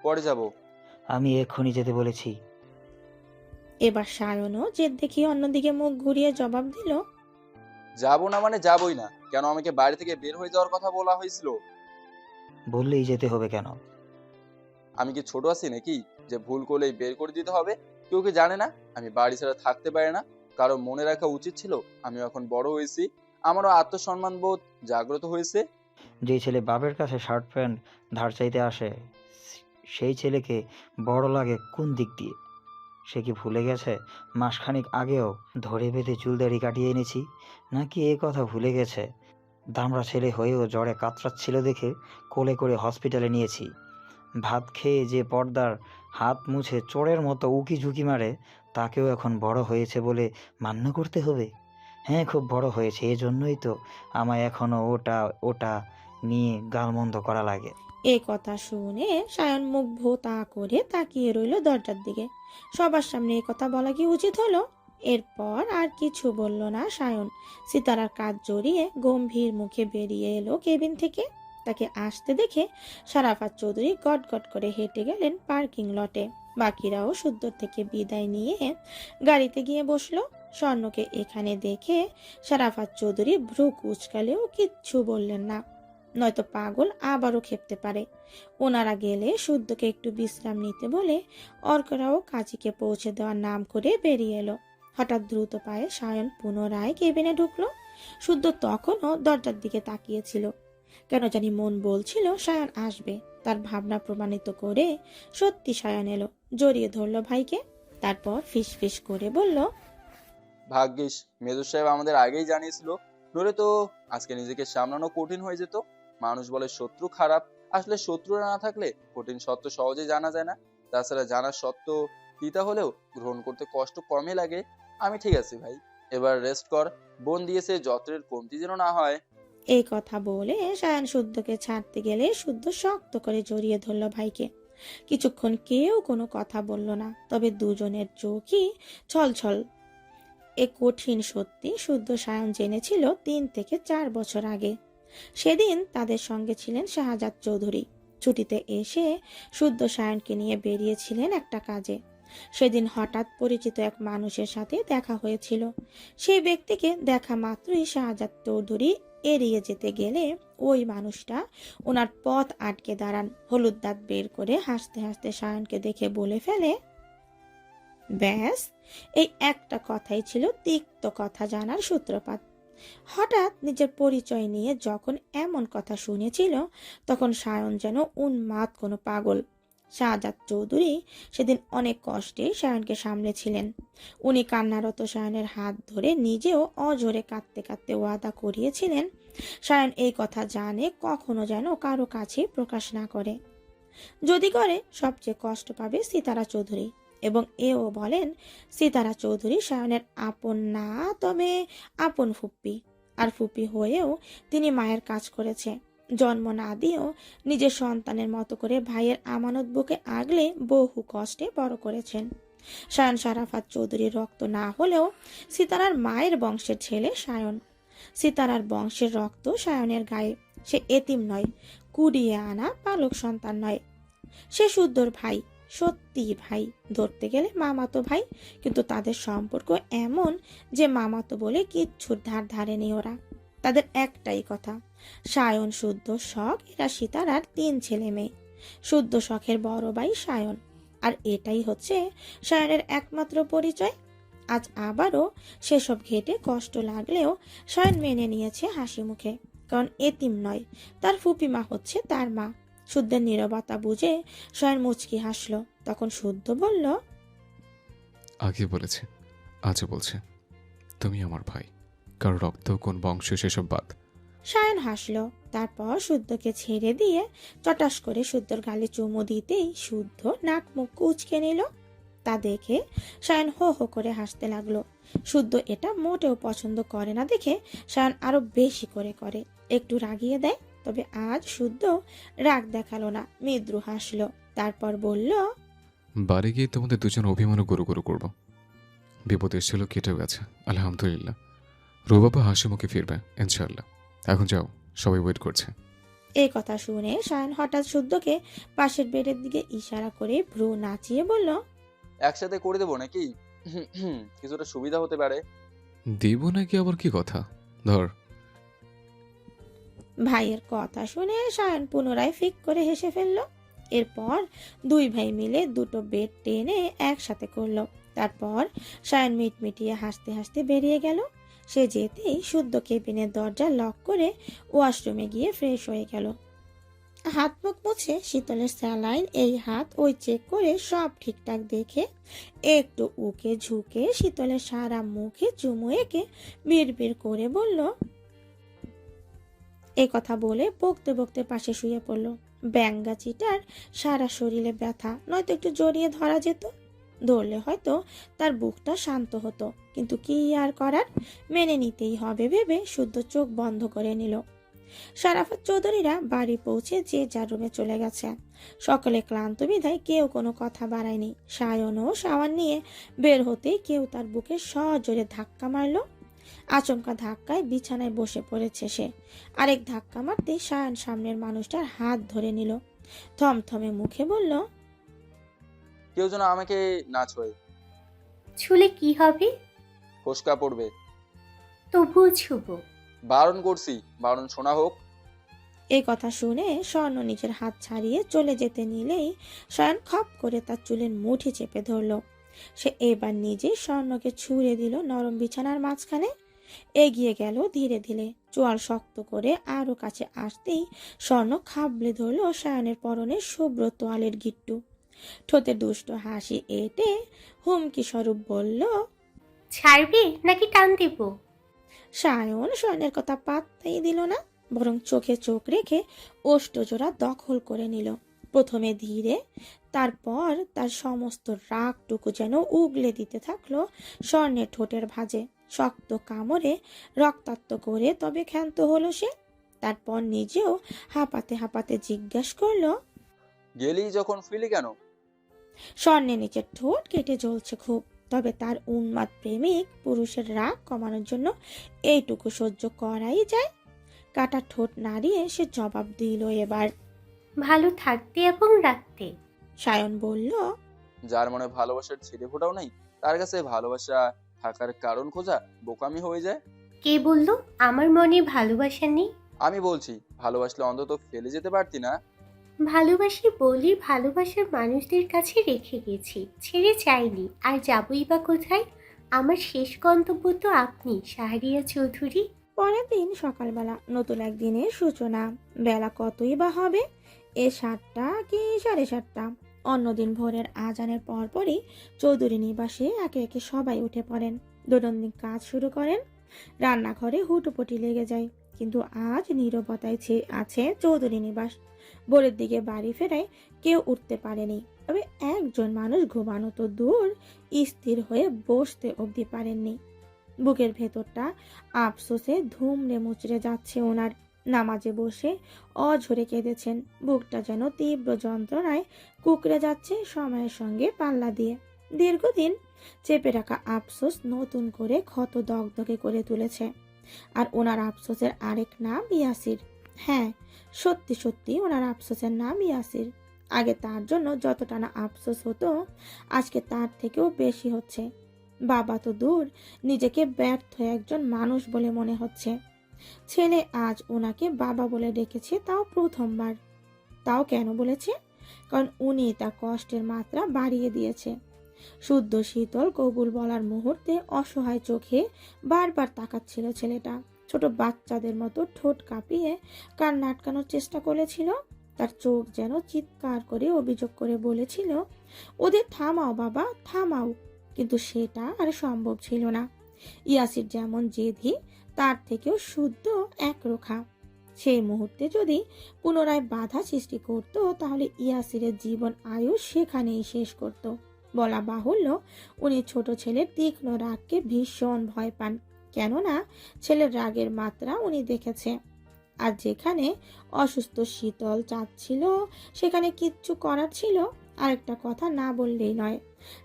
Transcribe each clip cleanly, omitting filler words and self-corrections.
পরে যাব। আমি এক্ষুনি যেতে বলেছি। এবার সায়নও জেদ দেখিয়ে অন্যদিকে মুখ ঘুরিয়ে জবাব দিল, যাব না মানে যাবই না। কেন আমাকে বাড়ি থেকে বের হয়ে যাওয়ার কথা বলা হয়েছিল? বললেই যেতে হবে কেন? আমি কি ছোট আছি নাকি যে ভুল করলেই বের করে দিতে হবে? কেউ কি জানে না আমি বাড়ি ছাড়া থাকতে পারি না? কারো মনে রাখা উচিত ছিল আমি এখন বড় হয়েছি, আমারও আত্মসম্মান বোধ জাগ্রত হয়েছে। যেই ছেলে বাপের কাছে শার্ট প্যান্ট ধার চাইতে আসে, সেই ছেলেকে বড় লাগে কোন দিক দিয়ে? সে কি ভুলে গেছে মাসখানেক আগেও ধরে বেঁধে চুলদাড়ি কাটিয়ে এনেছি? নাকি এ কথা ভুলে গেছে দামড়া ছেলে হয়েও জ্বরে কাতরাচ্ছিল দেখে কোলে করে হসপিটালে নিয়েছি? ভাত খেয়ে যে পর্দার হাত মুছে চোরের মতো উকি ঝুঁকি মারে, তাকেও এখন বড় হয়েছে বলে মান্য করতে হবে? হ্যাঁ, খুব বড় হয়েছে, এজন্যই তো আমায় এখনো ওটা ওটা নিয়ে গালমন্দ করা লাগে। এ কথা শুনে সায়ন মুখ ভোতা করে তাকিয়ে রইল দরজার দিকে। সবার সামনে এ কথা বলা কি উচিত হলো? এরপর আর কিছু বলল না সায়ন। সিতারার কাজ জড়িয়ে গম্ভীর মুখে বেরিয়ে এলো কেবিন থেকে। তাকে আসতে দেখে সারাফাত চৌধুরী গট গট করে হেঁটে গেলেন পার্কিং লটে। বাকিরাও সুদ্দর থেকে বিদায় নিয়ে গাড়িতে গিয়ে বসলো। স্বর্ণকে এখানে দেখে সারাফাত চৌধুরী ভ্রু কুঁচকালেও কিচ্ছু বললেন না, নয়তো পাগল আবারও খেপতে পারে। ওনারা গেলে শুদ্ধকে একটু বিশ্রাম নিতে বলে অর্করাও কাজীকে পৌঁছে দেওয়ার নাম করে বেরিয়ে এলো। হঠাৎ দ্রুত পায়ে সায়ন পুনরায় কেবিনে ঢুকলো। শুদ্ধ তখনও দরজার দিকে তাকিয়েছিল। কেন জানি মন বলছিল সায়ন আসবে। তার ভাবনা প্রমাণিত করে সত্যি সায়ন এলো, জড়িয়ে ধরলো ভাইকে। তারপর ফিস ফিস করে বলল, ভাগ্যিস মেজর সাহেব আমাদের আগেই জানিয়েছিল, নইলে তো আজকে নিজেকে সামলানো কঠিন হয়ে যেত। মানুষ বলে শত্রু খারাপ, আসলে শত্রুরা না থাকলে কঠিন সত্য সহজে জানা যায় না। তাছাড়া জানার সত্য তিতা হলেও গ্রহণ করতে কষ্ট কমই লাগে। আমি ঠিক আছি ভাই, এবার রেস্ট কর। বোন দিয়েছে যত্রের কমতি যেন না হয়। এই কথা বলে সায়ন শুদ্ধকে ছাড়তে গেলে শুদ্ধ শক্ত করে জড়িয়ে ধরলো ভাইকে। কিছুক্ষণ কেউ কোনো কথা বলল না, তবে দুজনের চোখই ছলছল। এ কঠিন সত্যি শুদ্ধ সায়ন জেনেছিল 3 থেকে 4 বছর আগে। সেদিন তাদের সঙ্গে ছিলেন শাহজাদ চৌধুরী। ছুটিতে এসে শুদ্ধ সায়নকে নিয়ে বেরিয়েছিলেন একটা কাজে। সেদিন হঠাৎ পরিচিত এক মানুষের সাথে দেখা হয়েছিল। সেই ব্যক্তিকে দেখা মাত্রই শাহজাদ চৌধুরী এড়িয়ে যেতে গেলে ওই মানুষটা ওনার পথ আটকে দাঁড়ান। হলুদ দাঁত বের করে হাসতে হাসতে সায়নকে দেখে বলে ফেলে, ব্যাস, এই একটা কথাই ছিল তিক্ত কথা জানার সূত্রপাত। হঠাৎ নিজের পরিচয় নিয়ে যখন এমন কথা শুনেছিল, তখন সায়ন যেন উন্মাদ কোনো পাগল। শাহজাদ চৌধুরী সেদিন অনেক কষ্টে সায়নকে সামলেছিলেন। উনি কান্নারত সায়নের হাত ধরে নিজেও অজোরে কাঁদতে কাঁদতে ওয়াদা করিয়েছিলেন সায়ন এই কথা জানে কখনো যেন কারো কাছে প্রকাশ না করে। যদি করে সবচেয়ে কষ্ট পাবে সিতারা চৌধুরী। এবং এও বলেন সিতারা চৌধুরী সায়নের আপন না, তবে আপন ফুপ্পি। আর ফুপি হয়েও তিনি মায়ের কাজ করেছে। জন্ম না দিয়েও নিজের সন্তানের মতো করে ভাইয়ের আমানত বুকে আগলে বহু কষ্টে বড় করেছেন। সায়ন সারাফাত চৌধুরীর রক্ত না হলেও সিতারার মায়ের বংশের ছেলে সায়ন। সিতারার বংশের রক্ত সায়নের গায়ে। সে এতিম নয়, কুড়িয়ে আনা পালক সন্তান নয়। সে শুদ্ধর ভাই, সত্যি ভাই, ধরতে গেলে মামাতো ভাই। কিন্তু তাদের সম্পর্ক এমন যে মামাতো বলে কিচ্ছুর ধার ধারেনি ওরা। তাদের একটাই কথা, সায়ন শুদ্ধ শখ, এরা সিতারার 3 ছেলে মেয়ে। শুদ্ধ শখের বড় ভাই সায়ন। আর এটাই হচ্ছে সায়নের একমাত্র পরিচয়। আজ আবারও সেসব ঘেটে কষ্ট লাগলেও সায়ন মেনে নিয়েছে হাসি মুখে। কারণ এতিম নয়, তার ফুপিমা হচ্ছে তার মা। শুদ্ধের নীরবতা বুঝে সায়ন মুচকি হাসলো। তখন শুদ্ধ বলল, আগে বলেছে, আজও বলছে, তুমি আমার ভাই। কারো রক্ত কোন বংশ সেসব বাদ। সায়ন হাসলো। তারপর শুদ্ধকে ছেড়ে দিয়ে চটাস করে শুদ্ধর গালে চুমু দিতেই শুদ্ধ নাক মুখ কুঁচকে নিল। তা দেখে সায়ন হো হো করে হাসতে লাগলো। শুদ্ধ এটা মোটেও পছন্দ করে না দেখে সায়ন আরো বেশি করে করে, একটু রাগিয়ে দেয়। তবে আজ শুদ্ধ রাগ দেখালো না, মৃদু হাসলো। তারপর বলল, বাড়ি গিয়ে তোমাদের দুজন অভিমানও গরু গরু করবো। বিপদ এসেছিল, কেটেও গেছে, আলহামদুলিল্লাহ। রুবাবা হাসি মুখে ফিরবে ইনশাল্লাহ। এখন যাও, সবাই ওয়েট করছে। এই কথা শুনে সায়ন হঠাৎ শুদ্ধকে পাশের বেডের দিকে ইশারা করে ভ্রু নাচিয়ে বলল, একসাথে করে দেবো নাকি? কিছুটা সুবিধা হতে পারে। দিব নাকি আবার কি কথা? ধর। ভাইয়ের কথা শুনে সায়ন পুনরায় ফিক করে হেসে ফেলল। এরপর দুই ভাই মিলে দুটো বেড টেনে একসাথে করলো। তারপর সায়ন মিটমিটিয়ে হাসতে হাসতে বেরিয়ে গেল। সে যেতেই শুদ্ধ কেবিনের দরজা লক করে ওয়াশরুমে গিয়ে ফ্রেশ হয়ে গেল। হাত মুখ মুছে শীতলের স্যালাইন এই হাত ওই চেক করে সব ঠিকঠাক দেখে একটু উকে ঝুঁকে শীতলের সারা মুখে চুমু এঁকে বিড়বিড় করে বলল, এই কথা বলে বকতে বকতে পাশে শুয়ে পড়ল। ব্যাঙ্গাচিটার সারা শরীরে ব্যথা, নয়তো একটু জড়িয়ে ধরা যেত। ধরলে হয়তো তার বুকটা শান্ত হতো, কিন্তু কি আর করার, মেনে নিতেই হবে ভেবে শুদ্ধ চোখ বন্ধ করে নিল। শারাফত চৌধুরীরা বাড়ি পৌঁছে যে যার রুমে চলে গেছে। সকলে ক্লান্ত বিধায় কেউ কোনো কথা বাড়ায়নি। সায়ন ও শাওয়ার নিয়ে বের হতেই কেউ তার বুকে সজোরে ধাক্কা মারলো। আচমকা ধাক্কায় বিছানায় বসে পড়েছে সে। আরেক ধাক্কা মারতে সায়ন সামনের মানুষটার হাত ধরে নিল। থমথমে মুখে বলল, কেউ যেন আমাকে না ছোঁয়। ছুলে কি হবে? ফোসকা পড়বে। তবুও ছুবো। বারণ করছি, বারণ শোনা হোক। এই কথা শুনে স্বর্ণ নিজের হাত ছাড়িয়ে চলে যেতে নিলেই সায়ন খপ করে তার চুলের মুঠি চেপে ধরল। সে এবার নিজে স্বর্ণকে ছুঁড়ে দিল নরম বিছানার মাঝখানে। এগিয়ে গেল ধীরে ধীরে, চোয়াল শক্ত করে আরো কাছে আসতেই স্বর্ণ খাবলে ধরল সায়নের পরনে শুভ্র তোয়ালের গিট্টু। ঠোঁটে দুষ্ট হাসি এঁটে হুমকি স্বরূপ বলল, ছাড়বি নাকি টান দিব? সায়ন স্বর্ণের কথা পাত্তাই দিল না, বরং চোখে চোখ রেখে ওষ্ঠজোড়া দখল করে নিল। প্রথমে ধীরে, তারপর তার সমস্ত রাগটুকু যেন উগলে দিতে থাকলো স্বর্ণের ঠোঁটের ভাঁজে। শক্ত কামড়ে রক্তাক্ত করে তবে ক্ষান্ত হলো সে। তারপর নিজেও হাঁপাতে হাঁপাতে জিজ্ঞাসা করলো, গেলি যখন ফিলি কেন? স্বর্ণের নিচের ঠোঁট কেটে জ্বলছে খুব, তবে তার উন্মাদ প্রেমিক পুরুষের রাগ কমানোর জন্য এইটুকু সহ্য করাই যায়। কাটা ঠোঁট নাড়িয়ে সে জবাব দিল এবার। ভালো থাকতে এবং রাখতে। সায়ন বলল, যার মনে ভালোবাসার ছিটে ফোটাও নাই, তার কাছে ভালোবাসা থাকার কারণ খোঁজা বোকামি হয়ে যায়। কে বললো আমার মনে ভালোবাসা নেই? আমি বলছি, ভালোবাসলে অন্তত ফেলে যেতে পারতি না? ভালোবাসি বলি ভালোবাসার মানুষদের কাছে রেখে গেছি, ছেড়ে যাইনি, আর যাবই বা কোথায়? আমার শেষ গন্তব্য তো আপনি, শাহরিয়া চৌধুরী। পরের দিন সকালবেলা নতুন একদিনের সূচনা। বেলা কতই বা হবে, 7টা কি 7:30। অন্যদিন ভোরের আজানের পরপরই চৌধুরী নিবাসে একে একে সবাই উঠে পড়েন, দৈনন্দিন কাজ শুরু করেন। রান্নাঘরে হুটোপুটি লেগে যায়, কিন্তু আজ নীরবতায় আছে চৌধুরী নিবাস। ভোরের দিকে বাড়ি ফেরায় কেউ উঠতে পারেনি, তবে একজন মানুষ ঘুমানো তো দূর, স্থির হয়ে বসতে অবধি পারেননি। বুকের ভেতরটা আফসোসে ধুমড়ে মুচড়ে যাচ্ছে ওনার। নামাজে বসে অঝরে কেঁদেছেন, বুকটা যেন তীব্র যন্ত্রণায় কুকড়ে যাচ্ছে সময়ের সঙ্গে পাল্লা দিয়ে। দীর্ঘদিন চেপে রাখা আফসোস নতুন করে ক্ষত দগদগে করে তুলেছে। আর ওনার আফসোসের আরেক নাম ইয়াসির। হ্যাঁ, সত্যি সত্যি ওনার আফসোসের নাম ইয়াসির। আগে তার জন্য যতটা না আফসোস হতো, আজকে তার থেকেও বেশি হচ্ছে। বাবা তো দূর, নিজেকে ব্যর্থ একজন মানুষ বলে মনে হচ্ছে। ছেলে আজ ওনাকে বাবা বলে ডেকেছে, তাও প্রথমবার। তাও কেন বলেছে? কারণ উনি তার কষ্টের মাত্রা বাড়িয়ে দিয়েছে। শুদ্ধ শীতল কবুল বলার মুহূর্তে অসহায় চোখে বারবার তাকাচ্ছিল ছেলেটা। ছোট বাচ্চাদের মতো ঠোঁট কাঁপিয়ে কান্না আটকানোর চেষ্টা করেছিল। তার চোখ যেন চিৎকার করে অভিযোগ করে বলেছিল, ওদের থামাও বাবা, থামাও। কিন্তু সেটা আর সম্ভব ছিল না। ইয়াসির যেমন জেদি, তার থেকেও শুদ্ধ একরোখা। সেই মুহূর্তে যদি পুনরায় বাধা সৃষ্টি করত, তাহলে ইয়াসিরের জীবন আয়ু সেখানেই শেষ করত। বলা বাহুল্য, উনি ছোট ছেলের তীক্ষ্ণ রাগকে ভীষণ ভয় পান, কেননা ছেলের রাগের মাত্রা উনি দেখেছে। আর যেখানে অসুস্থ শীতল চাচ্ছিল, সেখানে কিচ্ছু করার ছিল। আরেকটা কথা না বললেই নয়,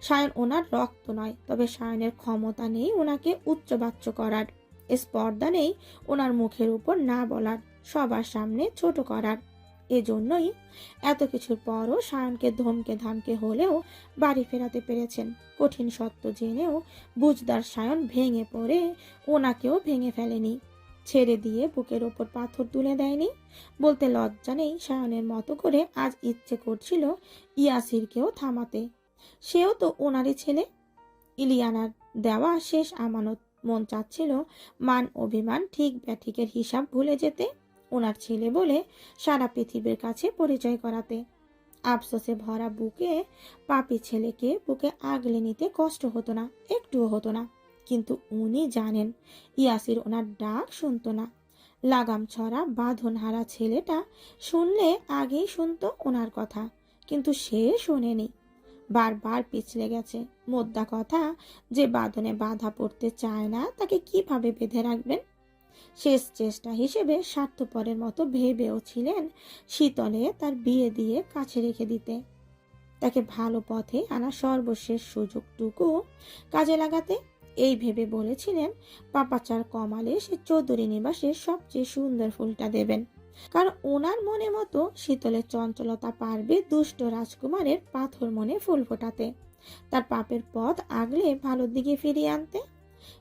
সায়ন ওনার রক্ত নয়, তবে সায়নের ক্ষমতা নেই ওনাকে উচ্চবাচ্য করার, স্পর্ধা নেই ওনার মুখের উপর না বলার। সবার সামনে ছোট করার। এজন্যই এত কিছুর পরও সায়নকে ধমকে ধামকে হলেও বাড়ি ফেরাতে পেরেছেন। কঠিন সত্য জেনেও বুঝদার সায়ন ভেঙে পড়ে ওনাকেও ভেঙে ফেলেনি, ছেড়ে দিয়ে বুকের ওপর পাথর তুলে দেয়নি। বলতে লজ্জা নেই, সায়নের মতো করে আজ ইচ্ছে করছিল ইয়াসিরকেও থামাতে। সেও তো ওনারই ছেলে, ইলিয়ানার দেওয়া শেষ আমানত। মন চাচ্ছিল মান অভিমান ঠিক ব্যাঠিকের হিসাব ভুলে যেতে, ওনার ছেলে বলে সারা পৃথিবীর কাছে পরিচয় করাতে। আফসোসে ভরা বুকে পাপী ছেলেকে বুকে আগলে নিতে কষ্ট হতো না, একটুও হতো না। কিন্তু উনি জানেন ইয়াসির ওনার ডাক শুনতো না। লাগাম ছড়া বাঁধনহারা ছেলেটা শুনলে আগেই শুনতো ওনার কথা, কিন্তু সে শোনেনি, বারবার পিছলে গেছে। মোদ্দা কথা, যে বাঁধনে বাধা পড়তে চায় না তাকে কিভাবে বেঁধে রাখবেন? শেষ চেষ্টা হিসেবে স্বার্থপরের মতো ভেবেও ছিলেন শীতলে তার বিয়ে দিয়ে কাছে রেখে দিতে, তাকে ভালো পথে আনা সর্বশেষ সুযোগটুকু কাজে লাগাতে। এই ভেবে বলেছিলেন পাপাচার কমালে সে চৌধুরী নিবাসের সবচেয়ে সুন্দর ফুলটা দেবেন, কারণ ওনার মনে মতো শীতলের চঞ্চলতা পারবে দুষ্ট রাজকুমারের পাথর মনে ফুল ফোটাতে, তার পাপের পথ আগলে ভালোর দিকে ফিরিয়ে আনতে।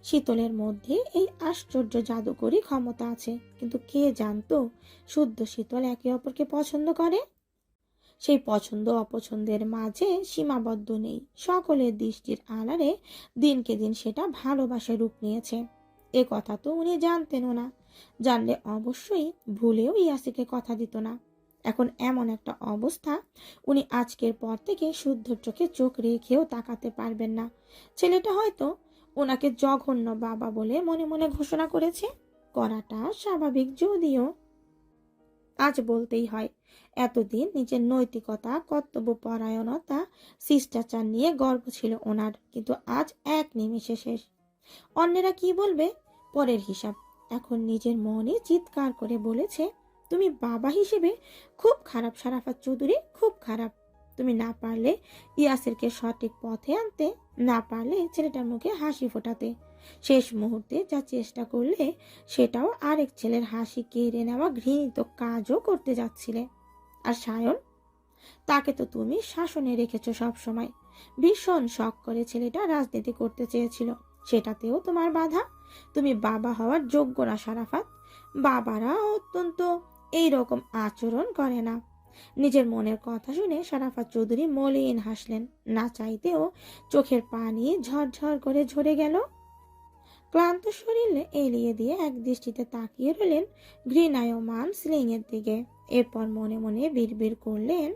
শীতলের মধ্যে এই আশ্চর্য জাদুকরী ক্ষমতা আছে, কিন্তু কে জানতো শুদ্ধ শীতল একে অপরকে পছন্দ করে। সেই পছন্দ অপছন্দের মাঝে সীমাবদ্ধ নেই, সকলের দৃষ্টির আড়ালে দিনকে দিন সেটা ভালোবাসার রূপ নিয়েছে। এ কথা তো উনি জানতেনও না, জানলে অবশ্যই ভুলেও ইয়াসিকে কথা দিত না। এখন এমন একটা অবস্থা, উনি আজকের পর থেকে শুদ্ধর চোখে চোখ রেখেও তাকাতে পারবেন না। ছেলেটা হয়তো ওনাকে জঘন্য বাবা বলে মনে মনে ঘোষণা করেছে, করাটা স্বাভাবিক। যদিও আজ বলতেই হয়, এতদিন নিজের নৈতিকতা, কর্তব্যপরায়ণতা, শিষ্টাচার নিয়ে গর্ব ছিল ওনার, কিন্তু আজ এক নিমেষে শেষ। অন্যেরা কি বলবে পরের হিসাব। এখন নিজের মনে চিৎকার করে বলেছে, তুমি বাবা হিসেবে খুব খারাপ সারাফাত চৌধুরী, খুব খারাপ। তুমি না পারলে ইয়াসিরকে সঠিক পথে আনতে, না পারলে ছেলেটার মুখে হাসি ফোটাতে, শেষ মুহূর্তে যা চেষ্টা করলে সেটাও আরেক ছেলের হাসি কেড়ে নেওয়া ঘৃণিত কাজও করতে যাচ্ছিলে। আর সায়ন, তাকে তো তুমি শাসনে রেখেছো সব সময়। ভীষণ শখ করে ছেলেটা রাজনীতি করতে চেয়েছিল, সেটাতেও তোমার বাধা। তুমি বাবা হওয়ার যোগ্য না সারাফাত। বাবারা অত্যন্ত এই রকম আচরণ করে না। নিজের মনের কথা শুনে সারাফাত চৌধুরী মলিন হাসলেন, না চাইতেও চোখের পানি ঝরঝর করে ঝরে গেল। ক্লান্ত শরীরে এলিয়ে দিয়ে এক দৃষ্টিতে তাকিয়ে রইলেন ঘৃণায়মান স্লিং এর দিকে। এরপর মনে মনে বিড়বিড় করলেন,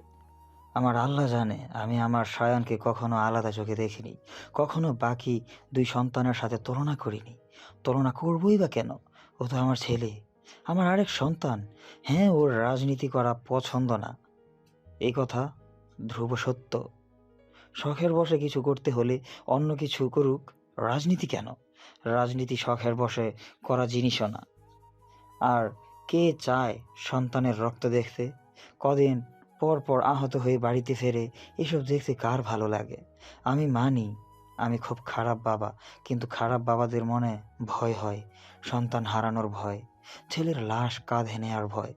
আমার আল্লাহ জানে আমি আমার সায়নকে কখনো আলাদা চোখে দেখিনি, কখনো বাকি দুই সন্তানের সাথে তুলনা করিনি। তুলনা করবই বা কেন? ও তো আমার ছেলে, আমার আরেক সন্তান। হ্যাঁ, ওর রাজনীতি করা পছন্দ না, এই কথা ধ্রুব সত্য। শখের বশে কিছু করতে হলে অন্য কিছু করুক, রাজনীতি কেন? রাজনীতি শখের বশে করা জিনিসও না। আর কে চায় সন্তানের রক্ত দেখতে? কদিন পর পর আহত হয়ে বাড়িতে ফেরে, এসব দেখতে কার ভালো লাগে? আমি মানি আমি খুব খারাপ বাবা, কিন্তু খারাপ বাবাদের মনে ভয় হয়, সন্তান হারানোর ভয়, ছেলের লাশ কাঁধে নেওয়ার ভয়।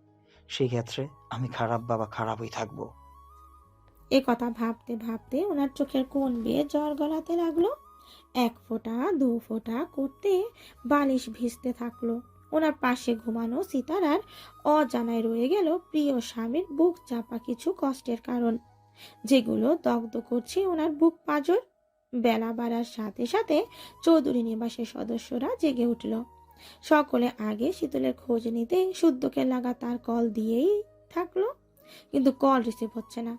সেই ক্ষেত্রে আমি খারাপ বাবা, খারাপই থাকবো। এ কথা ভাবতে ভাবতে ওনার চোখের কোণ বেয়ে জল গলাতে লাগলো। এক ফোঁটা দু ফোঁটা করতে বালিশ ভিজতে থাকলো। ওনার পাশে ঘুমানো সিতারার অজানায় রয়ে গেল প্রিয় স্বামীর বুক চাপা কিছু কষ্টের কারণ, যেগুলো দগ্ধ করছে ওনার বুক পাঁজর। বেলা বাড়ার সাথে সাথে চৌধুরী নিবাসের সদস্যরা জেগে উঠল। সকলে আগে শীতলের খোঁজ নিতে শুদ্ধকে লাগাতার কল দিয়েই থাকলো, কিন্তু কল রিসিভ হচ্ছে না।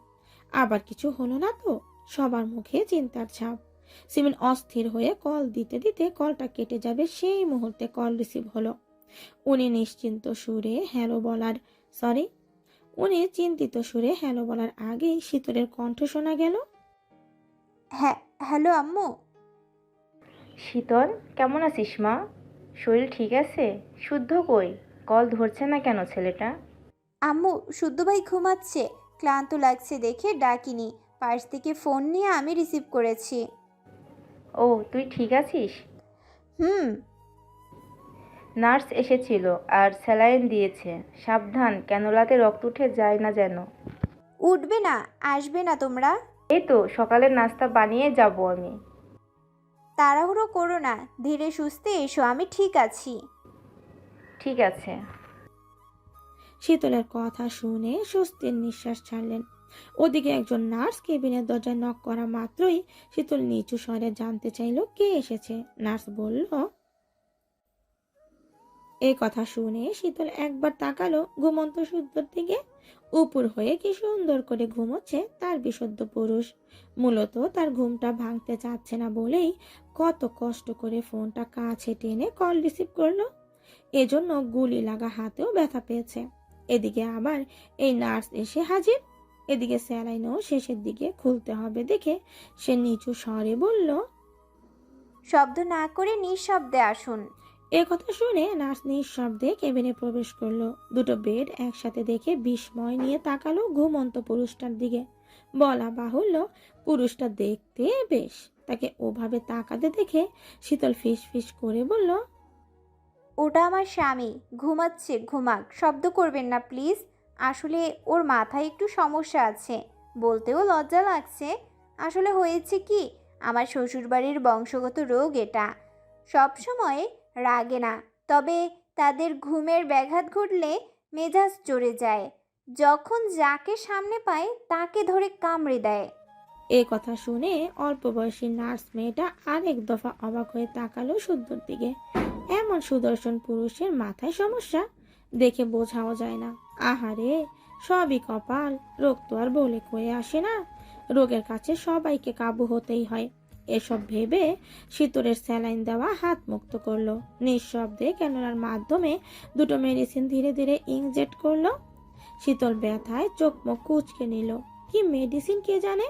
আবার কিছু হলো না তো? সবার মুখে চিন্তার ছাপ। সিমিন অস্থির হয়ে কল দিতে দিতে কলটা কেটে যাবে সেই মুহূর্তে কল রিসিভ হলো। উনি নিশ্চিন্ত সুরে হ্যালো বলার সরি উনি চিন্তিত সুরে হ্যালো বলার আগেই শীতলের কণ্ঠ শোনা গেল। হ্যাঁ, হ্যালো আম্মু। শীতল, কেমন আছিস মা? শরীর ঠিক আছে? শুদ্ধ কই? কল ধরছে না কেন ছেলেটা? আম্মু, শুদ্ধ ভাই ঘুমাচ্ছে, ক্লান্ত লাগছে দেখে ডাকিনি, পাশ থেকে ফোন নিয়ে আমি রিসিভ করেছি। ও, তুই ঠিক আছিস? হুম। নার্স এসেছিল আর স্যালাইন দিয়েছে। সাবধান, ক্যানোলাতে রক্ত উঠে যায় না যেন। উঠবে না, আসবে না তোমরা। এই তো সকালের নাস্তা বানিয়ে যাব আমি। তাড়াহুড়ো করো না, ধীরে সুস্থে এসো, আমি ঠিক আছি। ঠিক আছে। শীতলের কথা শুনে স্বস্তির নিঃশ্বাস ছাড়লেন। ওদিকে একজন নার্স কেবিনের দরজায় নক করা মাত্রই শীতল নিচু স্বরে জানতে চাইলো কে এসেছে। নার্স বলল। এই কথা শুনে শীতল একবার তাকালো ঘুমন্ত শুদ্ধর দিকে। উপর হয়ে কি সুন্দর করে ঘুমোচ্ছে তার বিশুদ্ধ পুরুষ। মূলত তার ঘুমটা ভাঙতে চাচ্ছে না বলেই কত কষ্ট করে ফোনটা কাছে টেনে কল রিসিভ করলো। এজন্য গুলি লাগা হাতেও ব্যথা পেয়েছে। এদিকে আবার এই নার্স এসে হাজির। এদিকে স্যালাইনও শেষের দিকে খুলতে হবে দেখে সে নিচু স্বরে বলল। শব্দ না করে নিঃশব্দে আসুন। এ কথা শুনে নার্স নিঃশব্দে কেবিনে প্রবেশ করলো। দুটো বেড একসাথে দেখে বিস্ময় নিয়ে তাকালো ঘুমন্ত পুরুষটার দিকে। বলা বাহুল্য পুরুষটা দেখতে বেশ। তাকে ওভাবে তাকাতে দেখে শীতল ফিস ফিস করে বলল। ওটা আমার স্বামী, ঘুমাচ্ছে, ঘুমাক, শব্দ করবেন না প্লিজ। আসলে ওর মাথায় একটু সমস্যা আছে, বলতেও লজ্জা লাগছে। আসলে হয়েছে কি, আমার শ্বশুরবাড়ির বংশগত রোগ এটা। সব সময় রাগে না, তবে তাদের ঘুমের ব্যাঘাত ঘটলে মেজাজ চড়ে যায়। যখন যাকে সামনে পায় তাকে ধরে কামড়ে দেয়। এ কথা শুনে অল্প বয়সী নার্স মেয়েটা আরেক দফা অবাক হয়ে তাকালো শুদ্ধর দিকে। এমন সুদর্শন পুরুষের মাথায় সমস্যা দেখে বোঝাও যায় না। আহারে, সবই কপাল, রোগ তো আর বলে কয়ে আসে না। রোগের কাছে সবাইকে কাবু হতেই হয়। এসব ভেবে শীতলের স্যালাইন দেওয়া হাত মুক্ত করলো। নিঃশব্দে ক্যানোলার মাধ্যমে দুটো মেডিসিন ধীরে ধীরে ইনজেক্ট করলো। শীতল ব্যথায় চোখ মুখ কুঁচকে নিল। কি মেডিসিন কে জানে।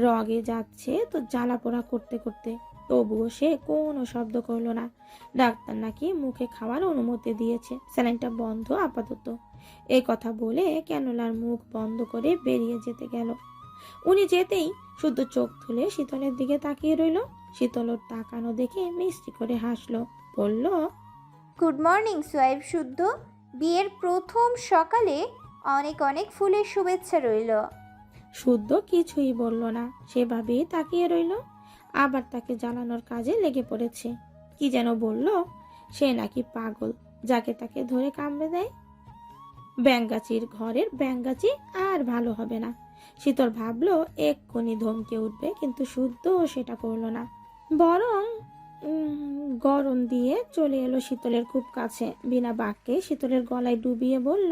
রগে যাচ্ছে তো জ্বালা পোড়া করতে করতে, তবুও সে কোনো শব্দ করলো না। ডাক্তার নাকি মুখে খাওয়ার অনুমতি দিয়েছে, স্যালাইনটা বন্ধ আপাতত। এই কথা বলে ক্যানোলার মুখ বন্ধ করে বেরিয়ে যেতে গেল। উনি যেতেই শুদ্ধ চোখ তুলে শীতলের দিকে তাকিয়ে রইল। শীতলর তাকানো দেখে মিষ্টি করে হাসলো, বলল। গুড মর্নিং সোয়াইব শুদ্ধ, বিয়ের প্রথম সকালে অনেক অনেক ফুলের শুভেচ্ছা রইল। শুদ্ধ কিছুই বলল না, সেভাবেই তাকিয়ে রইল। আবার তাকে জ্বালানোর কাজে লেগে পড়েছে। কি যেন বলল, সে নাকি পাগল, যাকে তাকে ধরে কামড়ে দেয়। ব্যাঙ্গাচির ঘরের ব্যাঙ্গাচি আর ভালো হবে না। শীতল ভাবলো এক্ষুনি ধমকে উঠবে, কিন্তু শুদ্ধ সেটা করলো না। বরং গরম দিয়ে চলে এলো শীতলের খুব কাছে। বিনা বাক্যে শীতলের গলায় ডুবিয়ে বলল।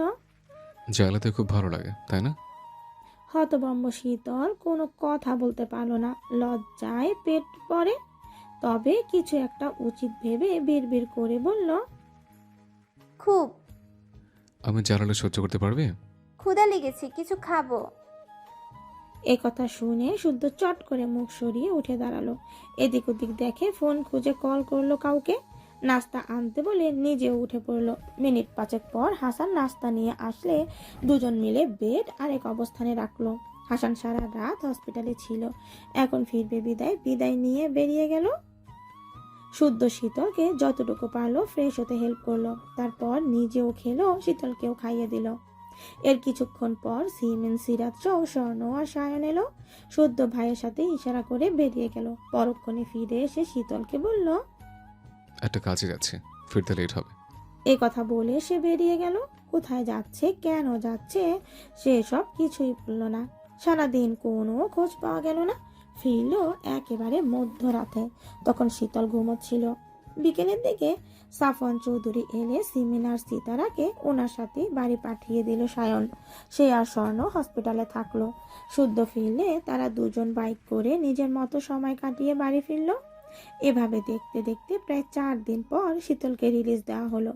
জ্বালাতে খুব ভালো লাগে, তাই না? হতভম্ব শীতল কোনো কথা বলতে পারলো না, লজ্জায় পেট পড়ে। তবে কিছু একটা উচিত ভেবে বিড়বিড় করে বলল। খুব। আমি জ্বালালে সহ্য করতে পারবে? ক্ষুধা লেগেছে, কিছু খাবো। এ কথা শুনে শুদ্ধ চট করে মুখ সরিয়ে উঠে দাঁড়ালো। এদিক ওদিক দেখে ফোন খুঁজে কল করলো কাউকে। নাস্তা আনতে বলে নিজেও উঠে পড়লো। মিনিট পাঁচেক পর হাসান নাস্তা নিয়ে আসলে দুজন মিলে বেড আরেক অবস্থানে রাখলো। হাসান সারা রাত হসপিটালে ছিল, এখন ফিরবে বিদায় নিয়ে বেরিয়ে গেল। শুদ্ধ শীতলকে যতটুকু পারলো ফ্রেশ হতে হেল্প করলো, তারপর নিজেও খেলো, শীতলকেও খাইয়ে দিল। এর কিছুক্ষণ পর সিমেন, সিরাত সহ স্বর্ণ আর সায়ন এলো। শুদ্ধ ভাইয়ের সাথে ইশারা করে বেরিয়ে গেল। পরক্ষণে ফিরে এসে শীতলকে বলল। একটা কাজে যাচ্ছে, ফিরতে লেট হবে। এই কথা বলে সে বেরিয়ে গেল। কোথায় যাচ্ছে, কেন যাচ্ছে, সে সব কিছুই বলল না। সারাদিন কোনো খোঁজ পাওয়া গেল না। ফিরল একেবারে মধ্যরাতে, তখন শীতল ঘুমোচ্ছিল। বিকেলের দিকে সাফওয়ান চৌধুরী এলে সিমিন আর সিতারাকে ওনার সাথে বাড়ি পাঠিয়ে দিল সায়ন। সে আর স্বর্ণ হসপিটালে থাকলো। শুদ্ধ ফিরলে তারা দুজন বাইক করে নিজের মতো সময় কাটিয়ে বাড়ি ফিরল। এভাবে দেখতে দেখতে প্রায় 4 দিন পর শীতলকে রিলিজ দেওয়া হলো।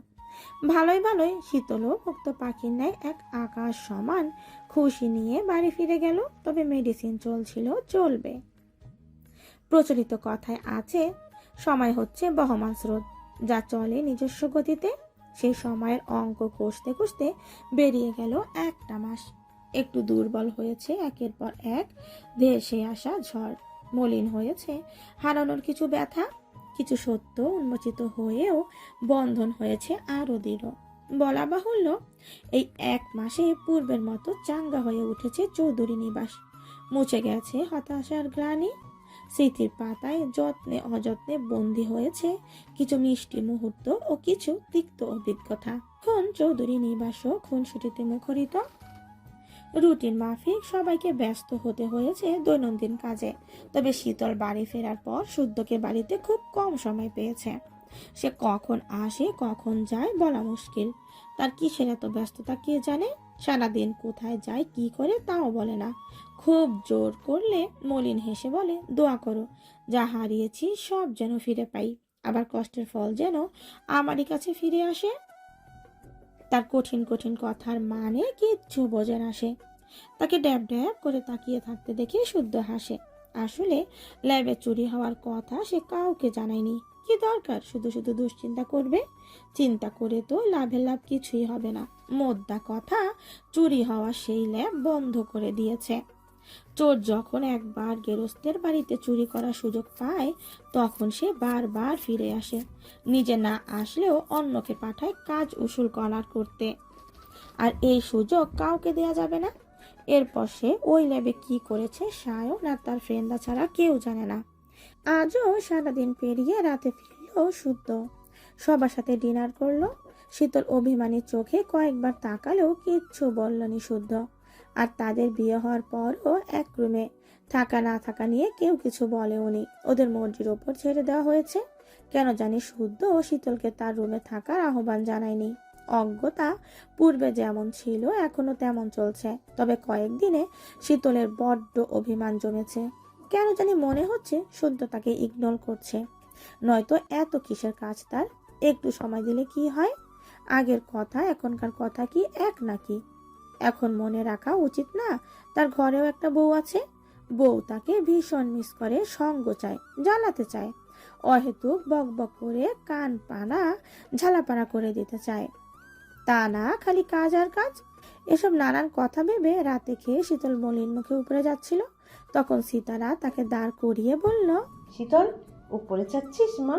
ভালোই শীতলও মুক্ত পাখির ন্যায় এক আকাশ সমান খুশি নিয়ে বাড়ি ফিরে গেল। তবে মেডিসিন চলবে। প্রচলিত কথায় আছে, সময় হচ্ছে বহমান স্রোত, যা চলে নিজস্ব গতিতে। সেই সময়ের অঙ্ক কষতে কষতে বেরিয়ে গেল একটা মাস। একটু দুর্বল হয়েছে একের পর এক ভেসে আসা ঝড়, মলিন হয়েছে হারানোর কিছু ব্যথা। কিছু সত্য উন্মোচিত হয়েও বন্ধন হয়েছে আরো দৃঢ়। বলা বাহুল্য, এই 1 মাসে পূর্বের মতো চাঙ্গা হয়ে উঠেছে চৌধুরী নিবাস। মুছে গেছে হতাশার গ্লানি। স্মৃতির পাতায় যত্নে অযত্নে বন্দী হয়েছে কিছু মিষ্টি মুহূর্ত ও কিছু তিক্ত অভিজ্ঞতা। এখন চৌধুরী নিবাসও খুনসুটিতে মুখরিত। রুটিন মাফিক সবাইকে ব্যস্ত হতে হয়েছে দৈনন্দিন কাজে। তবে শীতল বাড়ি ফেরার পর শুদ্ধকে বাড়িতে খুব কম সময় পেয়েছে। সে কখন আসে কখন যায় বলা মুশকিল। তার কিসের এত ব্যস্ততা কে জানে। সারাদিন কোথায় যায় কি করে তাও বলে না। খুব জোর করলে মলিন হেসে বলে, দোয়া করো যা হারিয়েছি সব যেন ফিরে পাই, আবার কষ্টের ফল যেন আমারই কাছে ফিরে আসে। তার কঠিন কঠিন কথার মানে কিচ্ছু বোঝে না সে। তাকে ড্যাব ড্যাব করে তাকিয়ে থাকতে দেখে শুদ্ধ হাসে। আসলে ল্যাবে চুরি হওয়ার কথা সে কাউকে জানায়নি। কি দরকার শুধু শুধু দুশ্চিন্তা করবে। চিন্তা করে তো লাভের লাভ কিছুই হবে না। মোদ্দা কথা, চুরি হওয়া সেই ল্যাব বন্ধ করে দিয়েছে। চোর যখন একবার গেরস্তের বাড়িতে চুরি করার সুযোগ পায় তখন সে বারবার ফিরে আসে। নিজে না আসলেও অন্যকে পাঠায় কাজ উসুল করার করতে। আর এই সুযোগ কাউকে দেয়া যাবে না। এরপর সে ওই ল্যাবে কি করেছে সায়ন আর তার ফ্রেন্ডরা ছাড়া কেউ জানে না। আজও সারাদিন পেরিয়ে রাতে ফিরল শুদ্ধ। সবার সাথে ডিনার করলো। শীতল অভিমানী চোখে কয়েকবার তাকালেও কিচ্ছু বললনি শুদ্ধ। আর তাদের বিয়ে হওয়ার পরও এক রুমে থাকা না থাকা নিয়ে কেউ কিছু বলেওনি। ওদের মর্জির ওপর ছেড়ে দেওয়া হয়েছে। কেন জানি শুদ্ধ ও শীতলকে তার রুমে থাকার আহ্বান জানায়নি। অজ্ঞতা পূর্বে যেমন ছিল এখনো তেমন চলছে। তবে কয়েকদিনে শীতলের বড্ড অভিমান জমেছে। কেন জানি মনে হচ্ছে শুদ্ধ তাকে ইগনোর করছে। নয়তো এত কিসের কাজ তার। একটু সময় দিলে কি হয়। আগের কথা এখনকার কথা কি এক নাকি? এখন মনে রাখা উচিত না তার ঘরেও একটা বউ আছে। বউ তাকে ভীষণ মিস করে, সঙ্গ চায়, জ্বালাতে চায়, অহেতুক বক বক করে কান পানা ঝালাপানা করে দিতে চায়। তা না খালি কাজ আর কাজ। এসব নানান কথা ভেবে রাতে খেয়ে শীতল মলিন মুখে উপরে যাচ্ছিল। তখন সীতারা তাকে দাঁড় করিয়ে বলল, শীতল, উপরে যাচ্ছিস মা?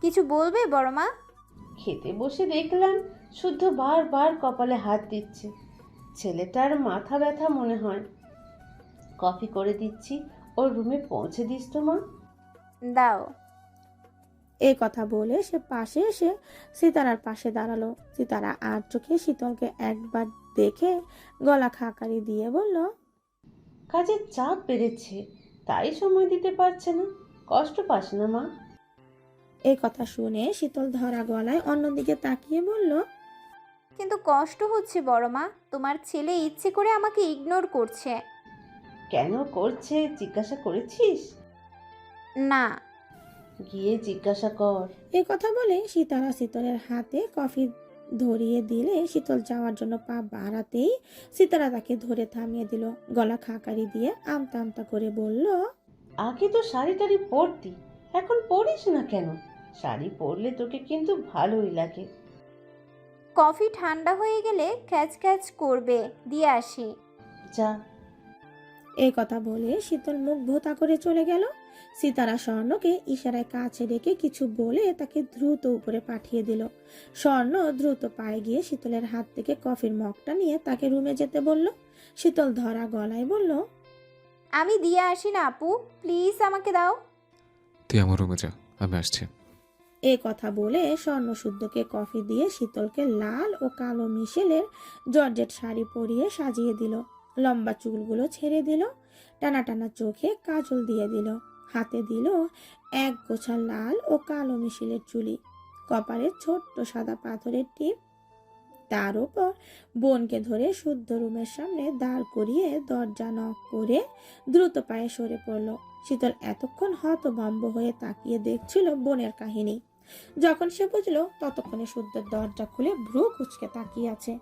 কিছু বলবে বড় মা? খেতে বসে দেখলাম শুদ্ধ বারবার কপালে হাত দিচ্ছে। ছেলেটার মাথা ব্যথা মনে হয়। কফি করে দিচ্ছি, ওর রুমে পৌঁছে দিস তো মা। দাও। এই কথা বলে সে পাশে এসে সীতারার পাশে দাঁড়ালো। সীতারা আর চোখে শীতলকে একবার দেখে গলা খাকারি দিয়ে বলল, কাজের চাপ বেড়েছে, তাই সময় দিতে পারছে না। কষ্ট পাস না মা? এই কথা শুনে শীতল ধরা গলায় অন্যদিকে তাকিয়ে বলল, কিন্তু কষ্ট হচ্ছে বড় মা। তোমার ছেলে ইচ্ছে করে আমাকে ইগনোর করছে। কেন করছে জিজ্ঞাসা করেছিস? না। গিয়ে জিজ্ঞাসা কর। এই কথা বলে সীতারা শীতলের হাতে কফি ধরিয়ে দিলে শীতল যাওয়ার জন্য পা বাড়াতেই সীতারা তাকে ধরে থামিয়ে দিল। গলা খাকারি দিয়ে আমতা আমতা করে বলল, আগে তো শাড়ি টাড়ি পরতি, এখন পরিস না কেন? শাড়ি পরলে তোকে কিন্তু ভালোই লাগে। কফি ঠান্ডা হয়ে গেলে ক্যাচ ক্যাচ করবে, দিয়ে আসি। যা। এই কথা বলে শীতল মুখ ভোতা করে চলে গেল। সীতারা স্বর্ণকে ইশারায় কাছে রেখে কিছু বলে তাকে দ্রুত উপরে পাঠিয়ে দিল। স্বর্ণ দ্রুত পায়ে গিয়ে শীতলের হাত থেকে কফির মগটা নিয়ে তাকে রুমে যেতে বলল। শীতল ধরা গলায় বলল, আমি দিয়ে আসি না আপু, প্লিজ আমাকে দাও। তুই আমার রুমে যা, আমি আসছি। এই কথা বলে স্বর্ণ শুদ্ধকে কফি দিয়ে শীতলকে লাল ও কালো মিশেলের জর্জেট শাড়ি পরিয়ে সাজিয়ে দিল। লম্বা চুলগুলো ছেড়ে দিল। টানা টানা চোখে কাজল দিয়ে দিল। হাতে দিল এক গোছা লাল ও কালো মিশেলের চুলি। কপালে ছোট্ট সাদা পাথরের টিপ। তার উপর বোনকে ধরে শুদ্ধ রুমের সামনে দাঁড় করিয়ে দরজা নক করে দ্রুত পায়ে সরে পড়ল। শীতল এতক্ষণ হতভম্ব হয়ে তাকিয়ে দেখছিল বোনের কাহিনী। যখন সে বুঝলো ততক্ষণে শুদ্ধ দরজা খুলে ভ্রু কুচকে তাকিয়ে আছে।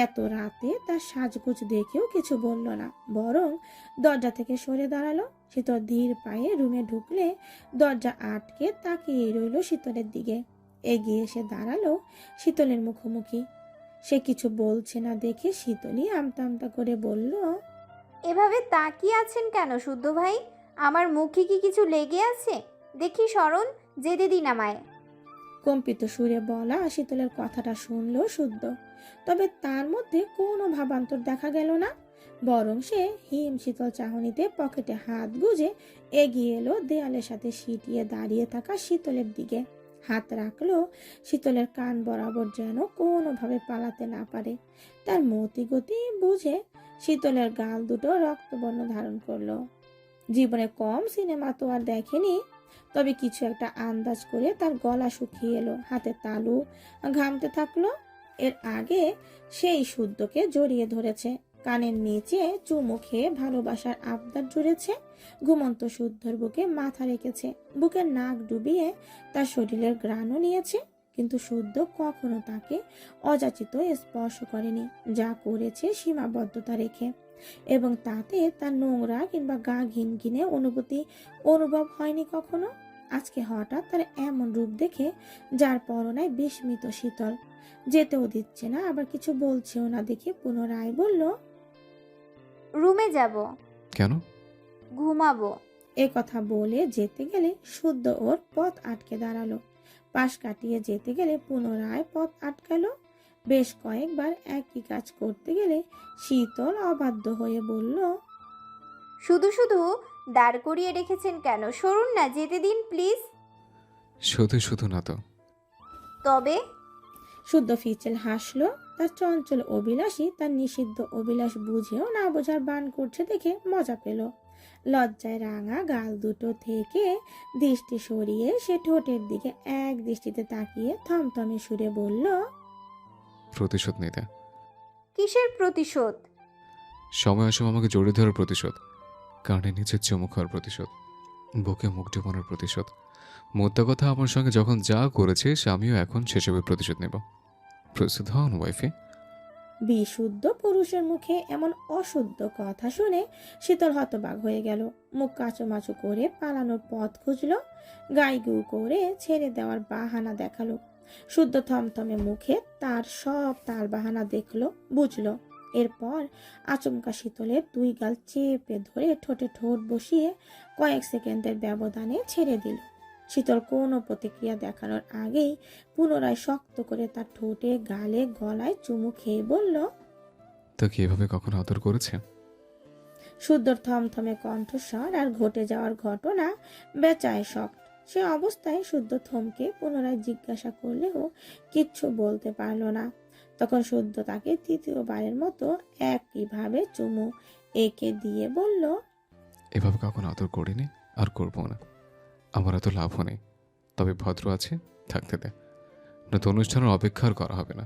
এত রাতে তার সাজগোজ দেখেও কিছু বলল না, বরং দরজা থেকে সরে দাঁড়ালো। শীতল ধীর পায়ে রুমে ঢুকলে দরজা আটকে তাকিয়ে রইল শীতলের দিকে। এগিয়ে এসে দাঁড়ালো শীতলের মুখোমুখি। সে কিছু বলছে না দেখে শীতলই আমতা আমতা করে বলল, এভাবে তাকিয়ে আছেন কেন শুদ্ধ ভাই? আমার মুখে কি কিছু লেগে আছে? দেখি শরণ, যেতে দিন আমায়। কম্পিত সুরে বলা শীতলের কথাটা শুনলো শুদ্ধ, তবে তার মধ্যে কোনো ভাবান্তর দেখা গেল না। বরং সে হিম শীতল চাহনিতে পকেটে হাত গুজে এগিয়ে এলো দেয়ালের সাথে সিটিয়ে দাঁড়িয়ে থাকা শীতলের দিকে। হাত রাখলো শীতলের কান বরাবর, যেন কোনোভাবে পালাতে না পারে। তার মতি গতি বুঝে শীতলের গাল দুটো রক্তবর্ণ ধারণ করলো। জীবনে কম সিনেমা তো আর দেখেনি, তবে কিছু একটা আন্দাজ করে তার গলা শুকিয়ে এলো, হাতে তালু ঘামতে থাকলো। এর আগে সেই শুদ্ধকে জড়িয়ে ধরেছে, কানের নিচে চুমু খেয়ে ভালোবাসার আবদার জুড়েছে, ঘুমন্ত শুদ্ধর বুকে মাথা রেখেছে, বুকে নাক ডুবিয়ে তার শরীরের ঘ্রাণও নিয়েছে। কিন্তু শুদ্ধ কখনো তাকে অযাচিত স্পর্শ করেনি, যা করেছে সীমাবদ্ধতা রেখে, এবং তাতে তার নোংরা কিংবা গা ঘিনঘিনে অনুভব হয়নি কখনো। আজকে হঠাৎ তার এমন রূপ দেখে যার পরনায় বিস্মিত শীতল, যেতেও দিচ্ছে না আবার কিছু বলছেও না দেখে পুনরায় বলল, রুমে যাব, কেন? ঘুমাবো। এ কথা বলে যেতে গেলে শুদ্ধ ওর পথ আটকে দাঁড়ালো। পাশ কাটিয়ে যেতে গেলে পুনরায় পথ আটকালো। বেশ কয়েকবার একই কাজ করতে গেলে শীতল অবাধ্য হয়ে বলল, শুধু শুধু দাঁড় করিয়ে রেখেছেন কেন? সরুন না, যেতে দিন প্লিজ। শুধু শুধু না তো। তবে শুদ্ধ ফিচেল হাসলো। তার চঞ্চল অভিলাষী তার নিষিদ্ধ অভিলাষ বুঝেও না বোঝার বান করছে দেখে মজা পেল। লজ্জায় রাঙা গাল দুটো থেকে দৃষ্টি সরিয়ে সে ঠোঁটের দিকে এক দৃষ্টিতে তাকিয়ে থমথমে সুরে বলল, প্রতিশোধ নিতে। কিসের প্রতিশোধ? সময় অসময় আমাকে জড়িয়ে ধরার প্রতিশোধ, কানে নিচে চুমু খাওয়ার প্রতিশোধ, বুকে মুখ ডুবানোর প্রতিশোধ। মোদ্দা কথা, আমার সঙ্গে যখন যা করেছিস আমিও এখন সেসবের প্রতিশোধ নেব। প্রস্তুত হন ওয়াইফে। বিশুদ্ধ পুরুষের মুখে এমন অশুদ্ধ কথা শুনে শীতল হতবাক হয়ে গেল। মুখ কাচুমাচু করে পালানোর পথ খুঁজলো, গাইগু করে ছেড়ে দেওয়ার বাহানা দেখালো। শুদ্ধ থমথমে মুখে তার সব তাল বাহানা দেখলো, বুঝলো। এরপর আচমকা শীতলের দুই গাল চেপে ধরে ঠোঁটে ঠোঁট বসিয়ে কয়েক সেকেন্ডের ব্যবধানে ছেড়ে দিল। শীতল কোনো প্রতিক্রিয়া দেখানোর আগেই পুনরায় শক্ত করে তার ঠোঁটে গালে গলায় চুমু খেয়ে বলল, তো কি এভাবে কখনো আদর করেছে? শুদ্ধর থমথমে কণ্ঠস্বর আর ঘটে যাওয়ার ঘটনা বেচায় শখ। সে অবস্থায় শুদ্ধ থমকে পুনরায় জিজ্ঞাসা করলেও কিচ্ছু বলতে পারল না। তখন শুদ্ধ তাকে তৃতীয়বারের মতো একইভাবে চুমু এঁকে দিয়ে বলল, এভাবে কখনো আদর করিনি আর করবো না। আমার এত লাভ নেই, তবে ভদ্র আছে থাকতে দে, নয়তো অনুষ্ঠানের অপেক্ষা আর করা হবে না।